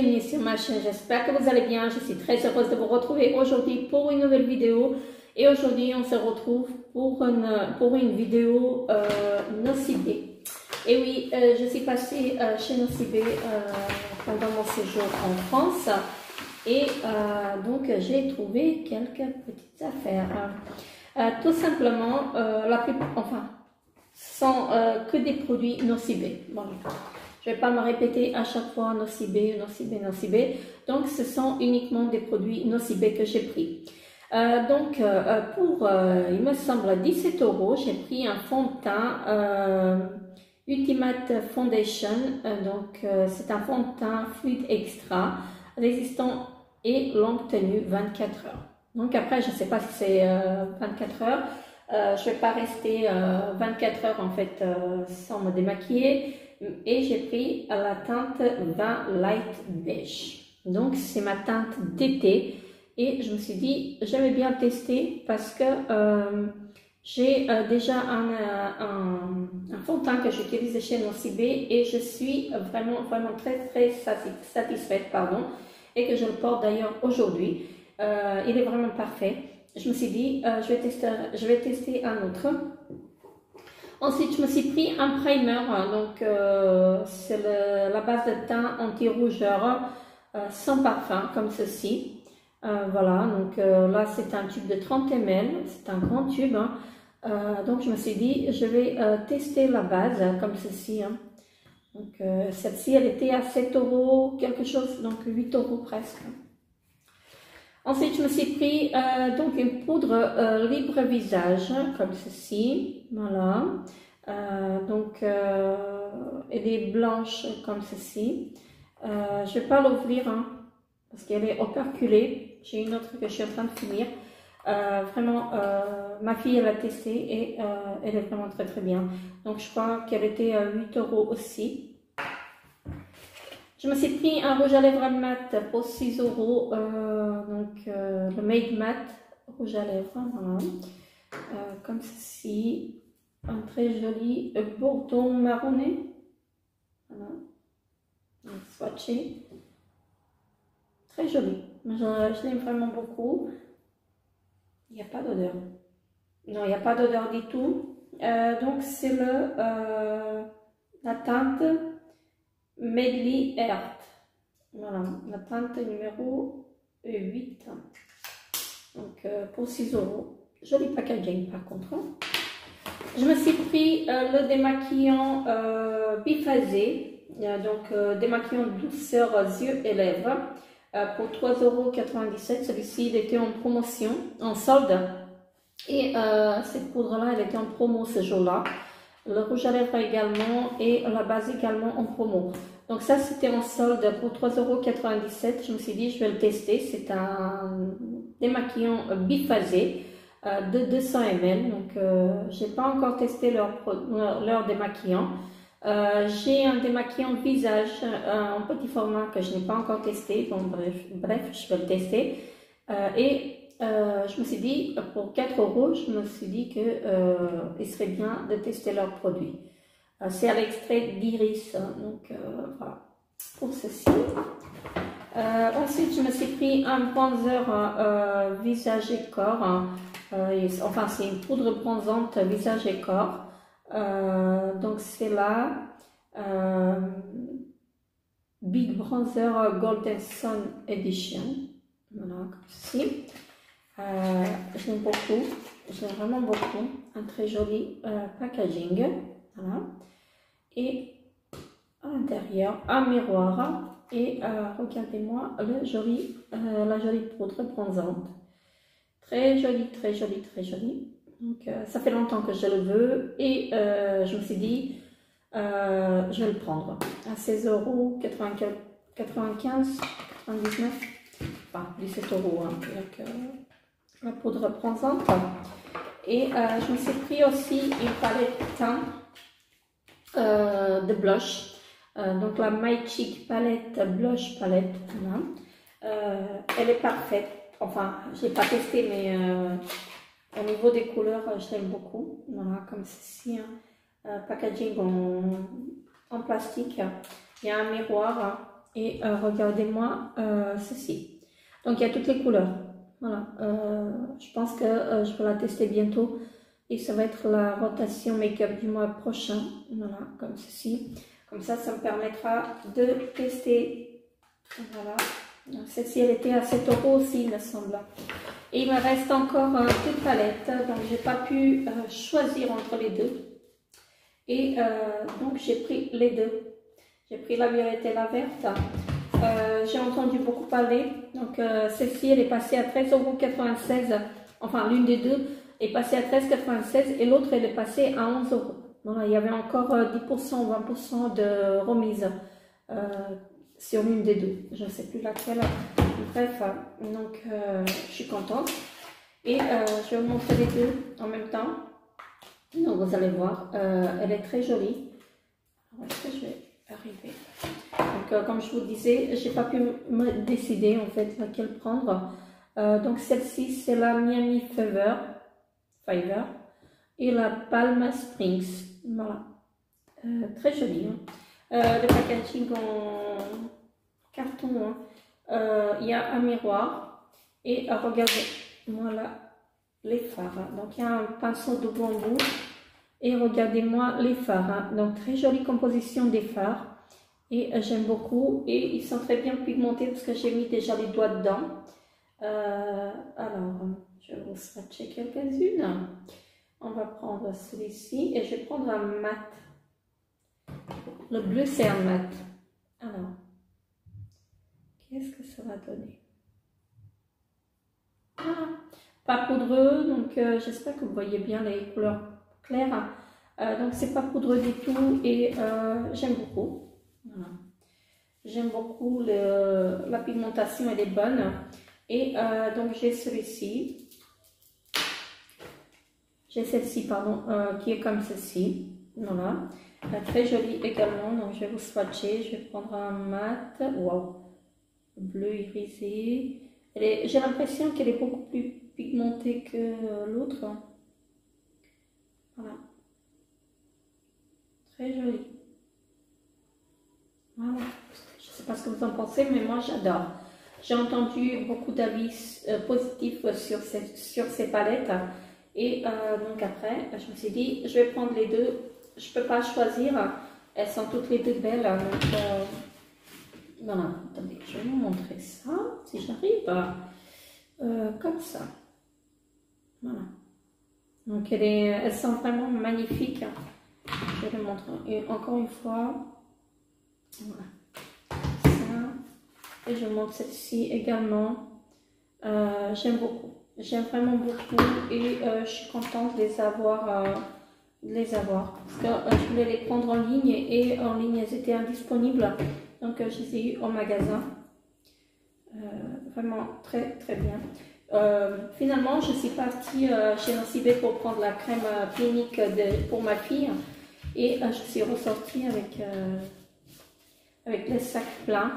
bienvenue sur ma chaîne, j'espère que vous allez bien, je suis très heureuse de vous retrouver aujourd'hui pour une nouvelle vidéo et aujourd'hui on se retrouve pour une vidéo Nocibé. Et oui, je suis passée chez Nocibé pendant mon séjour en France et donc j'ai trouvé quelques petites affaires. Tout simplement, la plupart, enfin, sans que des produits Nocibé. Voilà. Je ne vais pas me répéter à chaque fois Nocibé, Nocibé, Nocibé. Donc, ce sont uniquement des produits Nocibé que j'ai pris. Pour, il me semble, 17 €, j'ai pris un fond de teint Ultimate Foundation. C'est un fond de teint fluide extra, résistant et longue tenue 24 heures. Donc, après, je ne sais pas si c'est 24 heures. Je ne vais pas rester 24 heures en fait sans me démaquiller. Et j'ai pris la teinte Vin Light Beige. Donc c'est ma teinte d'été et je me suis dit j'avais bien tester parce que j'ai déjà un fond de teint que j'utilise chez Nocibé et je suis vraiment très satisfaite et que je le porte d'ailleurs aujourd'hui. Il est vraiment parfait. Je me suis dit je vais tester un autre. Ensuite, je me suis pris un primer, c'est la base de teint anti-rougeur sans parfum, comme ceci. Voilà, donc là c'est un tube de 30 ml, c'est un grand tube. Donc je me suis dit, je vais tester la base, comme ceci. Donc celle-ci, elle était à 7 € quelque chose, donc 8 € presque. Ensuite, je me suis pris donc une poudre libre visage, comme ceci, voilà. Elle est blanche comme ceci. Je ne vais pas l'ouvrir parce qu'elle est operculée. J'ai une autre que je suis en train de finir. Ma fille elle a testé et elle est vraiment très bien. Donc je crois qu'elle était à 8 € aussi. Je me suis pris un rouge à lèvres mat pour 6 €, le Made Matte rouge à lèvres, voilà. Comme ceci, un très joli bourdon marronné, voilà, swatché, très joli, je l'aime vraiment beaucoup. Il n'y a pas d'odeur, non, il n'y a pas d'odeur du tout. Donc c'est la teinte Medley Earth, voilà, la teinte numéro 8, donc pour 6 €, joli packaging par contre. Je me suis pris le démaquillant biphasé, démaquillant douceur yeux et lèvres pour 3,97 €. Celui-ci il était en promotion, en solde, et cette poudre là elle était en promo ce jour-là. Le rouge à lèvres également et la base également en promo. Donc ça c'était en solde pour 3,97 €. Je me suis dit je vais le tester. C'est un démaquillant biphasé de 200 ml. Donc j'ai pas encore testé leur démaquillant. J'ai un démaquillant visage en petit format que je n'ai pas encore testé. Bon bref, je vais le tester. Je me suis dit, pour 4 €, je me suis dit qu'il serait bien de tester leurs produits. C'est à l'extrait d'iris, voilà, pour ceci. Ensuite, je me suis pris un bronzer visage et corps. C'est une poudre bronzante visage et corps. Donc, c'est la Big Bronzer Golden Sun Edition. Voilà, comme ceci. Je l'aime beaucoup, j'aime vraiment beaucoup, un très joli packaging, voilà, et à l'intérieur un miroir et regardez-moi la jolie poudre bronzante, très jolie. Donc ça fait longtemps que je le veux et je me suis dit je vais le prendre à 16 €, 95, 99, enfin 17 €, donc la poudre bronzante. Et je me suis pris aussi une palette teint de blush, donc la My Cheek palette blush palette, voilà. Elle est parfaite, enfin je l'ai pas testée mais au niveau des couleurs je l'aime beaucoup, voilà, comme ceci, packaging en plastique. Il y a un miroir Et regardez-moi ceci. Donc il y a toutes les couleurs. Voilà. Je pense que je vais la tester bientôt. Et ça va être la rotation make-up du mois prochain. Voilà, comme ceci. Comme ça me permettra de tester. Voilà. Celle-ci, elle était à 7 € aussi, il me semble. Et il me reste encore deux palettes. Donc, j'ai pas pu choisir entre les deux. Et donc, j'ai pris les deux. J'ai pris la violette et la verte. J'ai entendu beaucoup parler. Donc, celle-ci, elle est passée à 13,96 €. Enfin, l'une des deux est passée à 13,96 € et l'autre, elle est passée à 11 €. Voilà, il y avait encore 10% ou 20% de remise sur l'une des deux. Je ne sais plus laquelle. Bref, donc je suis contente. Et je vais vous montrer les deux en même temps. Donc, vous allez voir, elle est très jolie. Est-ce que je vais arriver? Donc, comme je vous disais, j'ai pas pu me décider en fait laquelle prendre. Donc, celle-ci, c'est la Miami Fever et la Palm Springs. Voilà, très jolie. Hein. Le packaging en carton. Hein. Il y a un miroir et regardez, voilà les fards. Hein. Donc, il y a un pinceau de bambou. Et regardez-moi les fards, hein. Donc très jolie composition des fards et j'aime beaucoup et ils sont très bien pigmentés parce que j'ai mis déjà les doigts dedans. Alors, je vais vous swatcher quelques-unes. On va prendre celui-ci et je vais prendre un mat. Le bleu c'est un mat. Alors, qu'est-ce que ça va donner? Ah, pas poudreux, donc j'espère que vous voyez bien les couleurs clair. Donc c'est pas poudreux du tout et j'aime beaucoup. Voilà. J'aime beaucoup la pigmentation, elle est bonne. Et donc j'ai celui-ci. J'ai celle-ci, pardon, qui est comme ceci. Voilà. Très jolie également. Donc je vais vous swatcher. Je vais prendre un mat. Wow. Bleu irisé. J'ai l'impression qu'elle est beaucoup plus pigmentée que l'autre. Voilà, très joli. Voilà, je ne sais pas ce que vous en pensez, mais moi j'adore. J'ai entendu beaucoup d'avis positifs sur ces palettes. Et donc après, je me suis dit, je vais prendre les deux. Je ne peux pas choisir. Elles sont toutes les deux belles. Donc, voilà, attendez, je vais vous montrer ça, si j'arrive. Comme ça. Voilà. Donc elles sont vraiment magnifiques. Je vais les montrer encore une fois. Voilà. Ça. Et je montre celle-ci également. J'aime beaucoup. J'aime vraiment beaucoup et je suis contente de les avoir. Parce que je voulais les prendre en ligne et en ligne elles étaient indisponibles. Donc je les ai eues au magasin. Vraiment très très bien. Finalement, je suis partie chez Nocibé pour prendre la crème clinique pour ma fille et je suis ressortie avec le sac plein.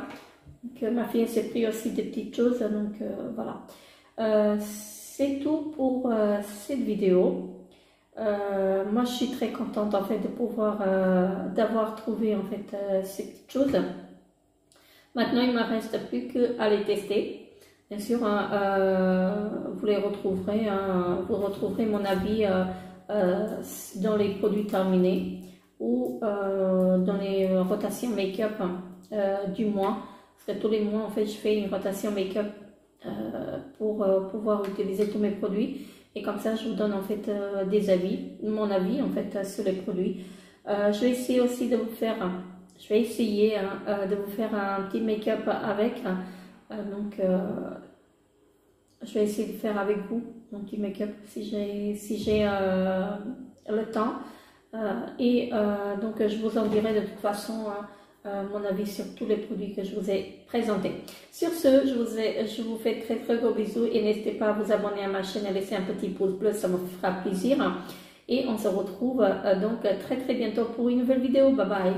Donc, ma fille s'est pris aussi des petites choses. Donc voilà. C'est tout pour cette vidéo. Moi, je suis très contente en fait de pouvoir d'avoir trouvé en fait ces petites choses. Maintenant, il ne me reste plus qu'à les tester. Bien sûr, vous les retrouverez, vous retrouverez mon avis dans les produits terminés ou dans les rotations make-up du mois. Parce que tous les mois, en fait, je fais une rotation make-up pour pouvoir utiliser tous mes produits. Et comme ça, je vous donne en fait mon avis en fait sur les produits. Je vais essayer aussi de vous faire, de vous faire un petit make-up avec. Donc, je vais essayer de faire avec vous mon petit make-up si j'ai le temps. Donc, je vous en dirai de toute façon mon avis sur tous les produits que je vous ai présentés. Sur ce, je vous fais très très gros bisous et n'hésitez pas à vous abonner à ma chaîne et laisser un petit pouce bleu, ça me fera plaisir. Et on se retrouve donc très très bientôt pour une nouvelle vidéo. Bye bye.